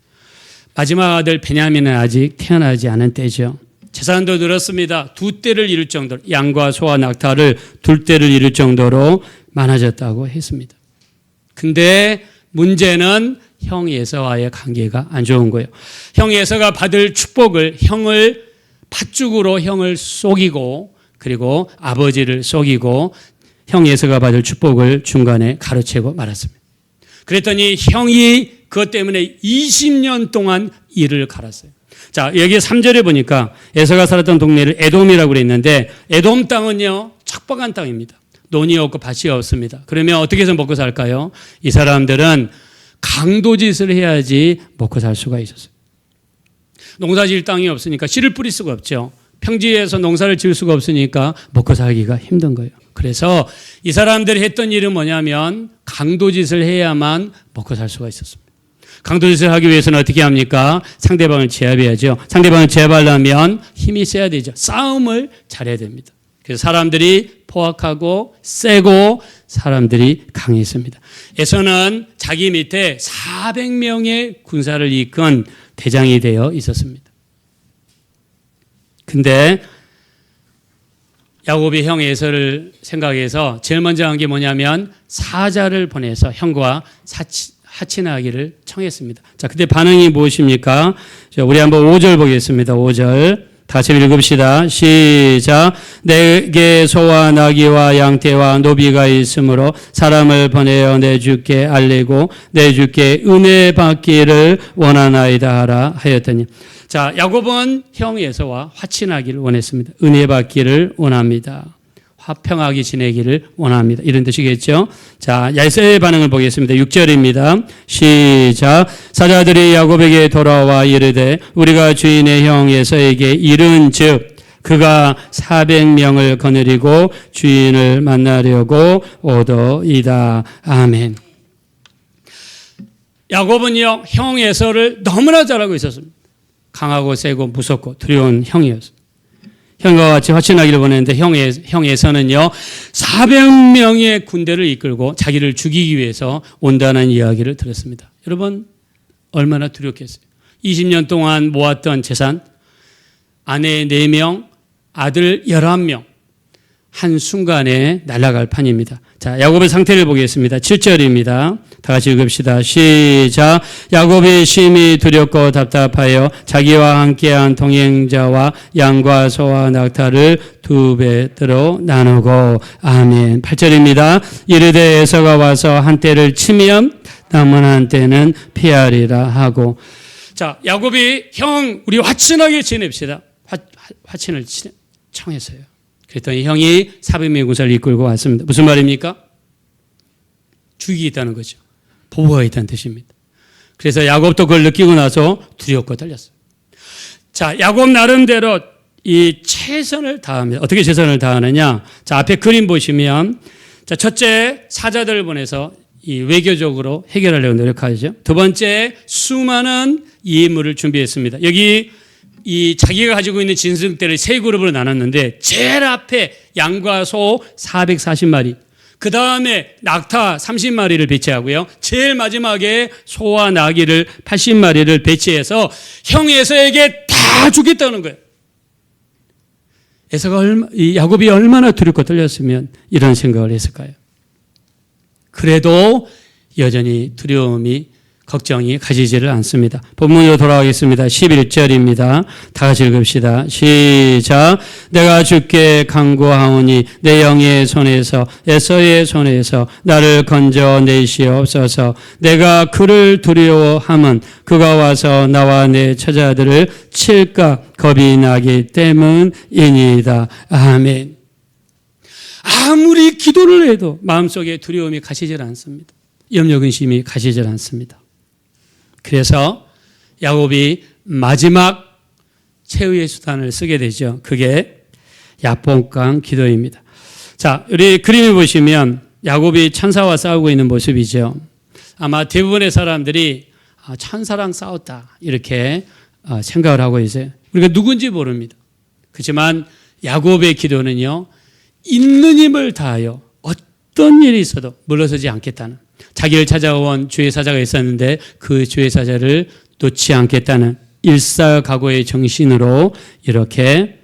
마지막 아들 베냐민은 아직 태어나지 않은 때죠. 재산도 늘었습니다. 2대를 이룰 정도로 양과 소와 낙타를 2대를 이룰 정도로 많아졌다고 했습니다. 근데 문제는 형 에서와의 관계가 안 좋은 거예요. 형 에서가 받을 축복을 형을 팥죽으로 형을 속이고 그리고 아버지를 속이고 형 에서가 받을 축복을 중간에 가로채고 말았습니다. 그랬더니 형이 그것 때문에 20년 동안 이를 갈았어요. 자, 여기 3절에 보니까 에서가 살았던 동네를 에돔이라고 그랬는데 에돔 땅은요 척박한 땅입니다. 논이 없고 밭이 없습니다. 그러면 어떻게 해서 먹고 살까요? 이 사람들은 강도짓을 해야지 먹고 살 수가 있었어요. 농사 지을 땅이 없으니까 씨를 뿌릴 수가 없죠. 평지에서 농사를 지을 수가 없으니까 먹고 살기가 힘든 거예요. 그래서 이 사람들이 했던 일은 뭐냐면 강도짓을 해야만 먹고 살 수가 있었습니다. 강도짓을 하기 위해서는 어떻게 합니까? 상대방을 제압해야죠. 상대방을 제압하려면 힘이 세야 되죠. 싸움을 잘해야 됩니다. 그래서 사람들이 포악하고 세고 사람들이 강했습니다. 에서는 자기 밑에 400명의 군사를 이끈 대장이 되어 있었습니다. 근데 야곱이 형 에서를 생각해서 제일 먼저 한 게 뭐냐면 사자를 보내서 형과 하친하기를 청했습니다. 자, 그때 반응이 무엇입니까? 자, 우리 한번 5절 보겠습니다. 5절. 다시 읽읍시다. 시작. 내게 소와 나귀와 양떼와 노비가 있으므로 사람을 보내어 내 주께 알리고 내 주께 은혜 받기를 원하나이다 하라 하였더니. 자, 야곱은 형 에서와 화친하기를 원했습니다. 은혜 받기를 원합니다. 화평하게 지내기를 원합니다. 이런 뜻이겠죠. 자, 에서의 반응을 보겠습니다. 6절입니다. 시작. 사자들이 야곱에게 돌아와 이르되 우리가 주인의 형 에서에게 이른즉 그가 400명을 거느리고 주인을 만나려고 오더이다. 아멘. 야곱은요 형 에서를 너무나 잘 알고 있었습니다. 강하고 세고 무섭고 두려운 형이었습니다. 형과 같이 화친하기를 원했는데 형 에서는요 400명의 군대를 이끌고 자기를 죽이기 위해서 온다는 이야기를 들었습니다. 여러분 얼마나 두렵겠어요. 20년 동안 모았던 재산, 아내 4명, 아들 11명 한순간에 날아갈 판입니다. 자, 야곱의 상태를 보겠습니다. 7절입니다. 다 같이 읽읍시다. 시작. 야곱이 심히 두렵고 답답하여 자기와 함께한 동행자와 양과 소와 낙타를 2배로 나누고. 아멘. 8절입니다. 이르되 에서가 와서 한 떼를 치면 남은 한 떼는 피하리라 하고. 자, 야곱이 형 우리 화친하게 지냅시다. 화친을 청했어요. 그랬더니 형이 400명의 군사를 이끌고 왔습니다. 무슨 말입니까? 죽이겠다는 거죠. 보복하고 있다는 뜻입니다. 그래서 야곱도 그걸 느끼고 나서 두렵고 떨렸어요. 자, 야곱 나름대로 이 최선을 다합니다. 어떻게 최선을 다하느냐? 자, 앞에 그림 보시면, 자, 첫째, 사자들을 보내서 이 외교적으로 해결하려고 노력하죠. 두 번째, 수많은 예물을 준비했습니다. 여기 이 자기가 가지고 있는 짐승들을 세 그룹으로 나눴는데, 제일 앞에 양과 소 440마리, 그 다음에 낙타 30마리를 배치하고요. 제일 마지막에 소와 나귀를 80마리를 배치해서 형 에서에게 다 주겠다는 거예요. 야곱이 얼마나 두렵고 떨렸으면 이런 생각을 했을까요? 그래도 여전히 두려움이, 걱정이 가지지를 않습니다. 본문으로 돌아가겠습니다. 11절입니다. 다 같이 읽읍시다. 시작. 내가 주께 간구하오니 내 영의 손에서 에서의 손에서 나를 건져내시옵소서. 내가 그를 두려워함은 그가 와서 나와 내 처자들을 칠까 겁이 나기 때문이니이다. 아멘. 아무리 기도를 해도 마음속에 두려움이 가시질 않습니다. 염려 근심이 가시질 않습니다. 그래서 야곱이 마지막 최후의 수단을 쓰게 되죠. 그게 야복강 기도입니다. 자, 우리 그림을 보시면 야곱이 천사와 싸우고 있는 모습이죠. 아마 대부분의 사람들이 천사랑 싸웠다 이렇게 생각을 하고 있어요. 우리가 누군지 모릅니다. 그렇지만 야곱의 기도는요, 있는 힘을 다하여 어떤 일이 있어도 물러서지 않겠다는, 자기를 찾아온 주의 사자가 있었는데 그 주의 사자를 놓지 않겠다는 일사각오의 정신으로 이렇게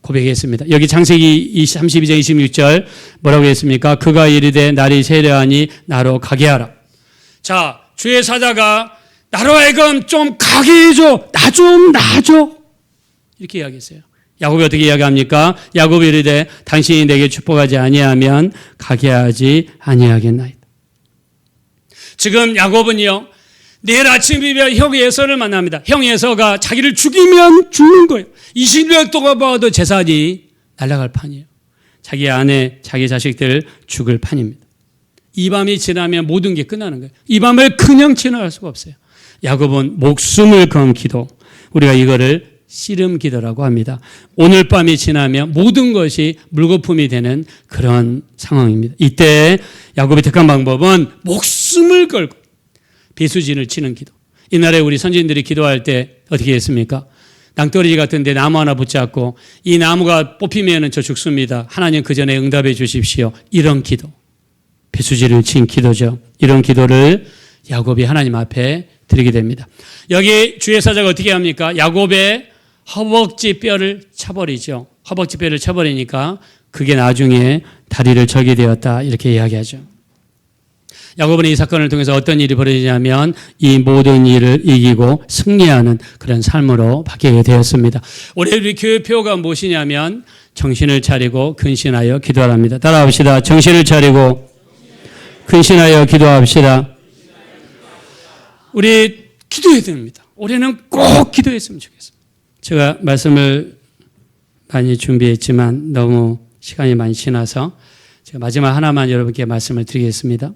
고백했습니다. 여기 창세기 32장 26절 뭐라고 했습니까? 그가 이르되 날이 세려하니 나로 가게 하라. 자, 주의 사자가 나로 하여금 좀 가게 해줘. 나 좀 놔줘. 이렇게 이야기했어요. 야곱이 어떻게 이야기합니까? 야곱이 이르되 당신이 내게 축복하지 아니하면 가게 하지 아니하겠나이다. 지금 야곱은요, 내일 아침이면 형 에서를 만납니다. 형 에서가 자기를 죽이면 죽는 거예요. 20년 동안 봐도 재산이 날아갈 판이에요. 자기 아내, 자기 자식들 죽을 판입니다. 이 밤이 지나면 모든 게 끝나는 거예요. 이 밤을 그냥 지나갈 수가 없어요. 야곱은 목숨을 건 기도, 우리가 이거를 씨름 기도라고 합니다. 오늘 밤이 지나면 모든 것이 물거품이 되는 그런 상황입니다. 이때 야곱이 택한 방법은 목숨을 걸고 배수진을 치는 기도. 옛날에 우리 선진들이 기도할 때 어떻게 했습니까? 낭떠러지 같은데 나무 하나 붙잡고 이 나무가 뽑히면 저 죽습니다. 하나님 그 전에 응답해 주십시오. 이런 기도. 배수진을 친 기도죠. 이런 기도를 야곱이 하나님 앞에 드리게 됩니다. 여기 주의 사자가 어떻게 합니까? 야곱의 허벅지 뼈를 쳐버리죠. 허벅지 뼈를 쳐버리니까 그게 나중에 다리를 절게 되었다 이렇게 이야기하죠. 야곱은 이 사건을 통해서 어떤 일이 벌어지냐면 이 모든 일을 이기고 승리하는 그런 삶으로 바뀌게 되었습니다. 올해 우리 교회 표가 무엇이냐면 정신을 차리고 근신하여 기도하랍니다. 따라합시다. 정신을 차리고 근신하여 기도합시다. 우리 기도해야 됩니다. 올해는 꼭 기도했으면 좋겠습니다. 제가 말씀을 많이 준비했지만 너무 시간이 많이 지나서 제가 마지막 하나만 여러분께 말씀을 드리겠습니다.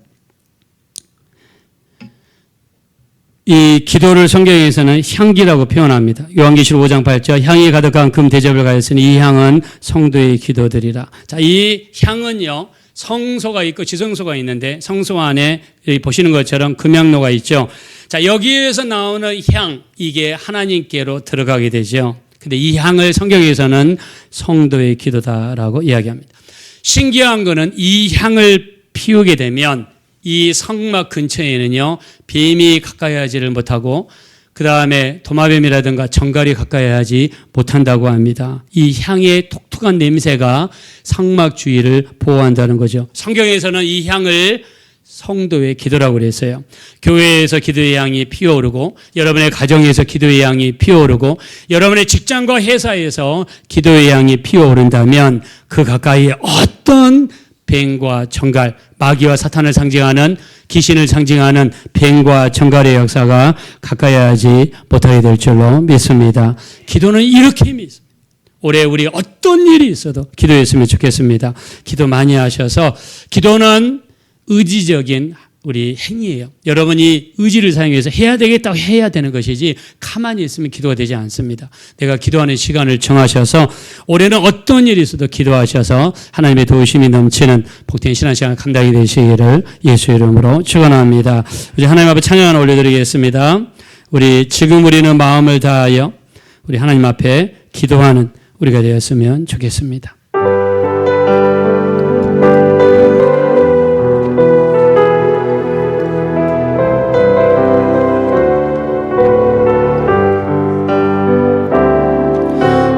이 기도를 성경에서는 향기라고 표현합니다. 요한계시록 5장 8절 향이 가득한 금 대접을 가졌으니 이 향은 성도의 기도들이라. 자, 이 향은요, 성소가 있고 지성소가 있는데 성소 안에 여기 보시는 것처럼 금향로가 있죠. 자, 여기에서 나오는 향, 이게 하나님께로 들어가게 되죠. 근데 이 향을 성경에서는 성도의 기도다라고 이야기합니다. 신기한 거는 이 향을 피우게 되면 이 성막 근처에는요, 뱀이 가까이 하지를 못하고 그 다음에 도마뱀이라든가 정갈이 가까이 하지 못한다고 합니다. 이 향의 독특한 냄새가 성막 주위를 보호한다는 거죠. 성경에서는 이 향을 성도의 기도라고 그랬어요. 교회에서 기도의 향이 피어오르고 여러분의 가정에서 기도의 향이 피어오르고 여러분의 직장과 회사에서 기도의 향이 피어오른다면 그 가까이에 어떤 뱀과 정갈, 마귀와 사탄을 상징하는, 귀신을 상징하는 뱀과 정갈의 역사가 가까이 하지 못하게 될 줄로 믿습니다. 기도는 이렇게 믿습니다. 올해 우리 어떤 일이 있어도 기도했으면 좋겠습니다. 기도 많이 하셔서, 기도는 의지적인 우리 행위예요. 여러분이 의지를 사용해서 해야 되겠다고 해야 되는 것이지 가만히 있으면 기도가 되지 않습니다. 내가 기도하는 시간을 정하셔서 올해는 어떤 일이 있어도 기도하셔서 하나님의 도우심이 넘치는 복된 신앙시간 감당이 되시기를 예수 이름으로 축원합니다. 이제 하나님 앞에 찬양 하나 올려드리겠습니다. 우리 지금 우리는 마음을 다하여 우리 하나님 앞에 기도하는 우리가 되었으면 좋겠습니다.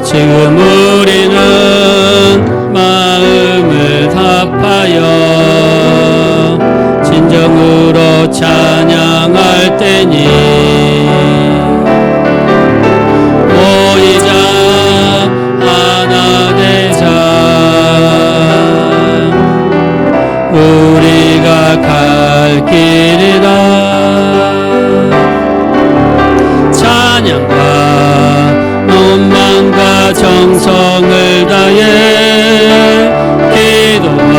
지금 우리는 마음을 답하여 진정으로 찬양할 때니 모이자 하나 되자 우리가 갈 길이다 찬양과 마음과 정성을 다해 기도와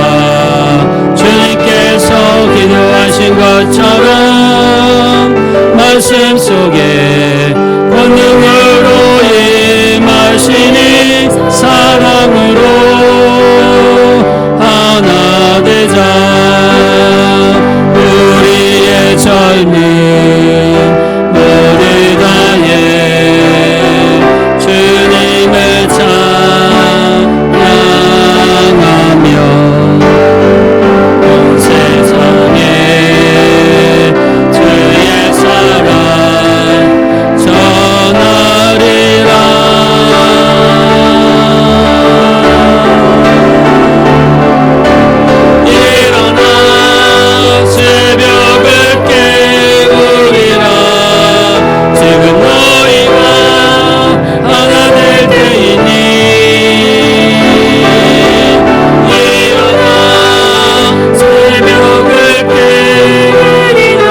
주님께서 기도하신 것처럼 말씀 속에 권능으로 임하시니 사랑으로 하나 되자 우리의 젊은 머리 다해 주님을 찬양하며 온 세상에 주의 사랑 전하리라 일어나 새벽을 깨우리라 지금 너희가 하나 될 때이니 일어나 새벽을 깨우리라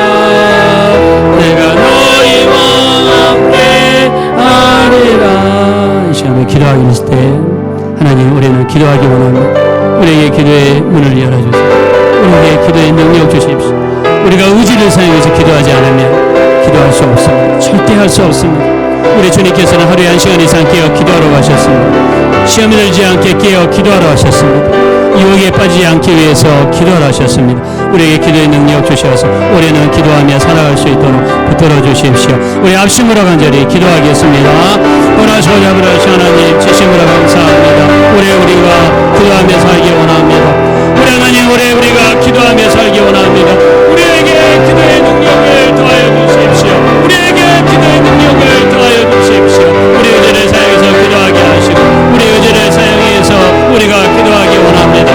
내가 너희와 함께 하리라. 이 시간에 기도하기 있을 때 하나님 우리는 기도하기 원합니다. 우리에게 기도의 문을 열어주세요. 우리에게 기도의 능력 주십시오. 우리가 의지를 사용해서 기도하지 않으면 기도할 수 없습니다. 절대 할 수 없습니다. 우리 주님께서는 하루에 1시간 이상 깨어 기도하러 가셨습니다. 시험에 들지 않게 깨어 기도하러 하셨습니다. 유혹에 빠지지 않기 위해서 기도하러 하셨습니다. 우리에게 기도의 능력 주셔서 올해는 기도하며 살아갈 수 있도록 붙들어 주십시오. 우리 앞심으로 간절히 기도하겠습니다. 원하시고자 부르시 하나님 지심으로 감사합니다. 올해 우리가 기도하며 살기 원합니다. 우리 하나님 올해 우리가 기도하며 살기 원합니다. 우리에게 기도의 능력을 더하여 주십시오. 우리에게 기도의 능력을 더하여 주십시오. 우리 의지를 사용해서 기도하게 하시고 우리 의지를 사용해서 우리가 기도하기 원합니다.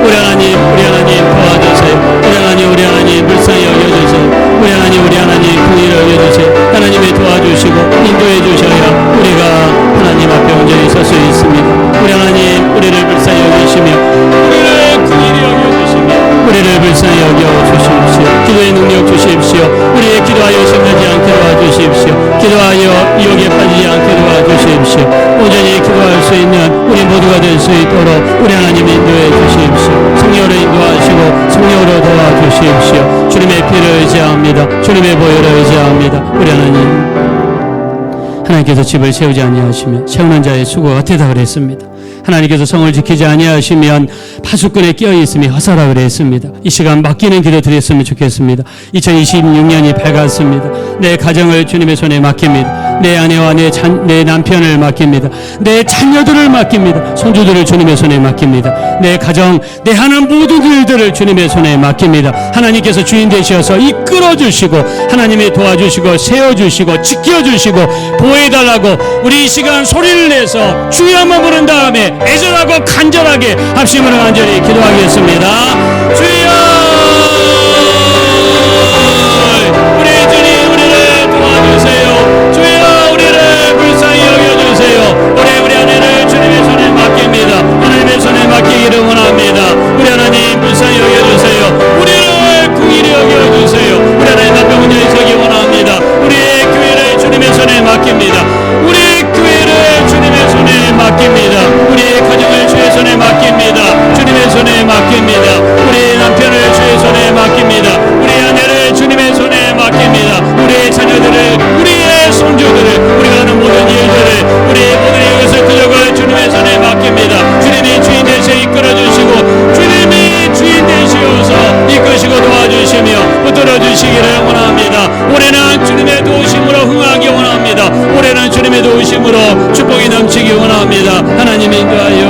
우리 하나님 도와주세요. 우리 하나님 불쌍히 여겨주세요. 우리 하나님 긍휼히 여겨주세요. 하나님이 도와주시고 인도해 주셔야 우리가 하나님 앞에 온전히 설 수 있습니다. 우리 하나님 우리를 불쌍히 여기시며 우리를 긍휼히 여겨주시며 우리를 불쌍히 여겨주십시오. 기도의 능력 주십시오. 우리의 기도하여 심하지 않게 도와주십시오. 기도하여 유혹에 빠지지 않게 도와주십시오. 온전히 기도할 수 있는 우리 모두가 될 수 있도록 우리 하나님 인도해 주십시오. 성령으로 인도하시고 성령으로 도와주십시오. 주님의 피를 의지합니다. 주님의 보혈을 의지합니다. 우리 하나님께서 집을 세우지 아니하시면 세우는 자의 수고가 같으다 그랬습니다. 하나님께서 성을 지키지 아니하시면 파수꾼에 끼어있음이 허사라 그랬습니다. 이 시간 맡기는 기도 드렸으면 좋겠습니다. 2026년이 밝았습니다. 내 가정을 주님의 손에 맡깁니다. 내 아내와 내 남편을 맡깁니다. 내 자녀들을 맡깁니다. 손주들을 주님의 손에 맡깁니다. 내 가정, 내 하는 모든 일들을 주님의 손에 맡깁니다. 하나님께서 주인 되셔서 이끌어주시고 하나님이 도와주시고 세워주시고 지켜주시고 보호해달라고 우리 이 시간 소리를 내서 주여 한번 부른 다음에 애절하고 간절하게 합심으로 간절히 기도하겠습니다. 주여 우리 주님 우리를 도와주세요. 주여 우리를 불쌍히 여겨주세요. 우리 아내를 주님의 손에 맡깁니다. 하나님의 손에 맡기기를 원합니다. 우리 하나님 불쌍히 여겨주세요. 우리를 긍휼히 여겨주세요. 우리 하나님 남편 온전히 서기 원합니다. 우리의 교회를 주님의 손에 맡깁니다. 우리 교회를 주님의 손에 맡깁니다. 우리의 가정을 주의 손에 맡깁니다. 주님의 손에 맡깁니다. 주시기를 원합니다. 올해는 주님의 도우심으로 흥하기 원합니다. 올해는 주님의 도우심으로 축복이 넘치기 원합니다. 하나님 인도하여